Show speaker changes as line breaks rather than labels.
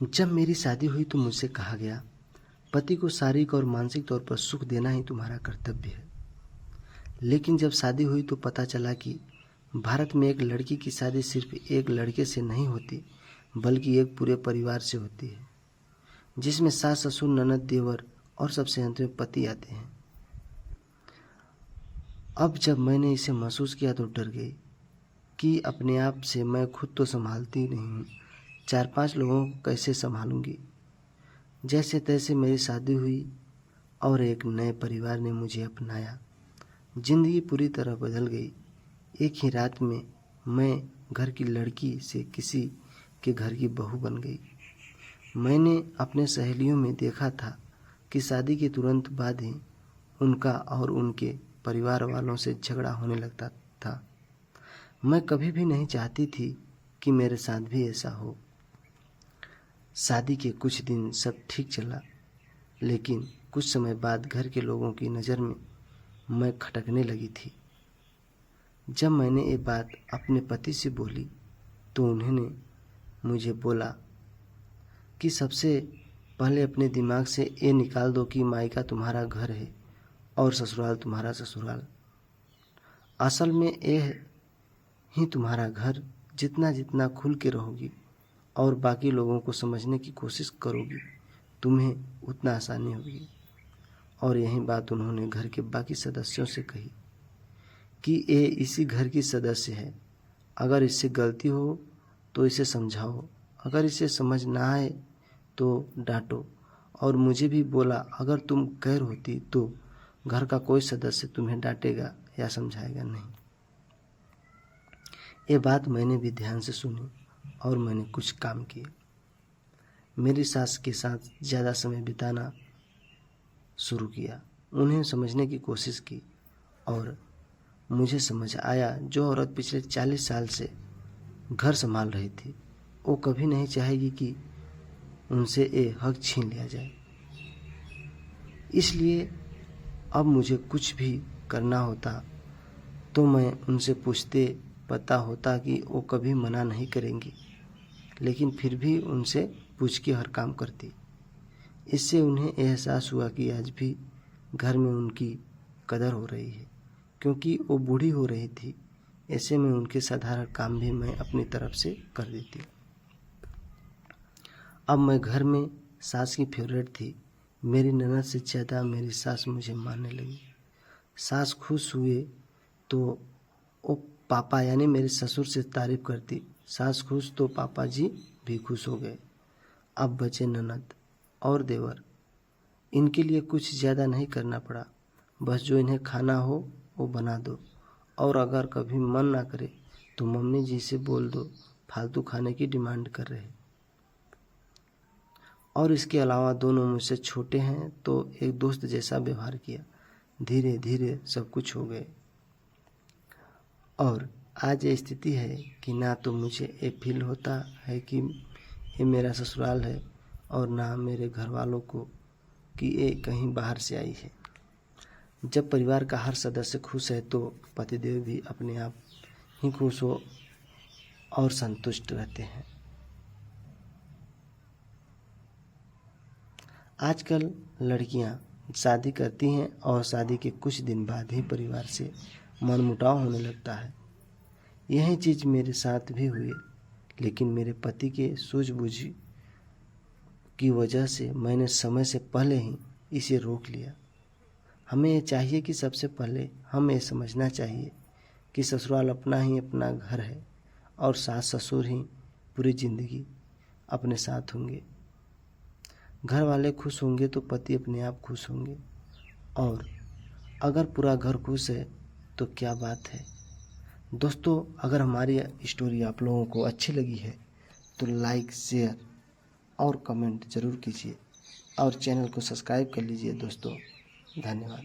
जब मेरी शादी हुई तो मुझसे कहा गया, पति को शारीरिक और मानसिक तौर पर सुख देना ही तुम्हारा कर्तव्य है। लेकिन जब शादी हुई तो पता चला कि भारत में एक लड़की की शादी सिर्फ एक लड़के से नहीं होती, बल्कि एक पूरे परिवार से होती है, जिसमें सास, ससुर, ननद, देवर और सबसे अंत में पति आते हैं। अब जब मैंने इसे महसूस किया तो डर गई कि अपने आप से मैं खुद तो संभालती नहीं हूँ, 4-5 लोगों को कैसे संभालूंगी। जैसे तैसे मेरी शादी हुई और एक नए परिवार ने मुझे अपनाया। जिंदगी पूरी तरह बदल गई। एक ही रात में मैं घर की लड़की से किसी के घर की बहू बन गई। मैंने अपने सहेलियों में देखा था कि शादी के तुरंत बाद ही उनका और उनके परिवार वालों से झगड़ा होने लगता था। मैं कभी भी नहीं चाहती थी कि मेरे साथ भी ऐसा हो। शादी के कुछ दिन सब ठीक चला, लेकिन कुछ समय बाद घर के लोगों की नज़र में मैं खटकने लगी थी। जब मैंने ये बात अपने पति से बोली तो उन्होंने मुझे बोला कि सबसे पहले अपने दिमाग से ये निकाल दो कि मायका तुम्हारा घर है और ससुराल तुम्हारा ससुराल। असल में ये ही तुम्हारा घर। जितना जितना खुल के रहोगी और बाकी लोगों को समझने की कोशिश करोगी, तुम्हें उतना आसानी होगी। और यही बात उन्होंने घर के बाकी सदस्यों से कही कि ये इसी घर की सदस्य है। अगर इससे गलती हो तो इसे समझाओ, अगर इसे समझ ना आए तो डांटो। और मुझे भी बोला, अगर तुम गैर होती तो घर का कोई सदस्य तुम्हें डांटेगा या समझाएगा नहीं। ये बात मैंने भी ध्यान से सुनी और मैंने कुछ काम किए। मेरी सास के साथ ज़्यादा समय बिताना शुरू किया, उन्हें समझने की कोशिश की और मुझे समझ आया जो औरत पिछले 40 साल से घर संभाल रही थी, वो कभी नहीं चाहेगी कि उनसे ये हक छीन लिया जाए। इसलिए अब मुझे कुछ भी करना होता तो मैं उनसे पूछते, पता होता कि वो कभी मना नहीं करेंगी, लेकिन फिर भी उनसे पूछ के हर काम करती। इससे उन्हें एहसास हुआ कि आज भी घर में उनकी कदर हो रही है, क्योंकि वो बूढ़ी हो रही थी। ऐसे में उनके साधारण काम भी मैं अपनी तरफ से कर देती। अब मैं घर में सास की फेवरेट थी। मेरी ननद से ज़्यादा मेरी सास मुझे मानने लगी। सास खुश हुए तो वो पापा यानी मेरे ससुर से तारीफ करती। सास खुश तो पापा जी भी खुश हो गए। अब बचे ननद और देवर। इनके लिए कुछ ज़्यादा नहीं करना पड़ा, बस जो इन्हें खाना हो वो बना दो, और अगर कभी मन ना करे तो मम्मी जी से बोल दो, फालतू खाने की डिमांड कर रहे। और इसके अलावा दोनों मुझसे छोटे हैं तो एक दोस्त जैसा व्यवहार किया। धीरे धीरे सब कुछ हो गए और आज ये स्थिति है कि ना तो मुझे ये फील होता है कि ये मेरा ससुराल है और ना मेरे घर वालों को कि ये कहीं बाहर से आई है। जब परिवार का हर सदस्य खुश है तो पतिदेव भी अपने आप ही खुश हो और संतुष्ट रहते हैं। आजकल लड़कियां शादी करती हैं और शादी के कुछ दिन बाद ही परिवार से मनमुटाव होने लगता है। यही चीज़ मेरे साथ भी हुई, लेकिन मेरे पति के सूझबूझ की वजह से मैंने समय से पहले ही इसे रोक लिया। हमें ये चाहिए कि सबसे पहले हमें समझना चाहिए कि ससुराल अपना ही अपना घर है और सास ससुर ही पूरी ज़िंदगी अपने साथ होंगे। घर वाले खुश होंगे तो पति अपने आप खुश होंगे, और अगर पूरा घर खुश है तो क्या बात है। दोस्तों, अगर हमारी स्टोरी आप लोगों को अच्छी लगी है तो लाइक, शेयर और कमेंट ज़रूर कीजिए और चैनल को सब्सक्राइब कर लीजिए। दोस्तों, धन्यवाद।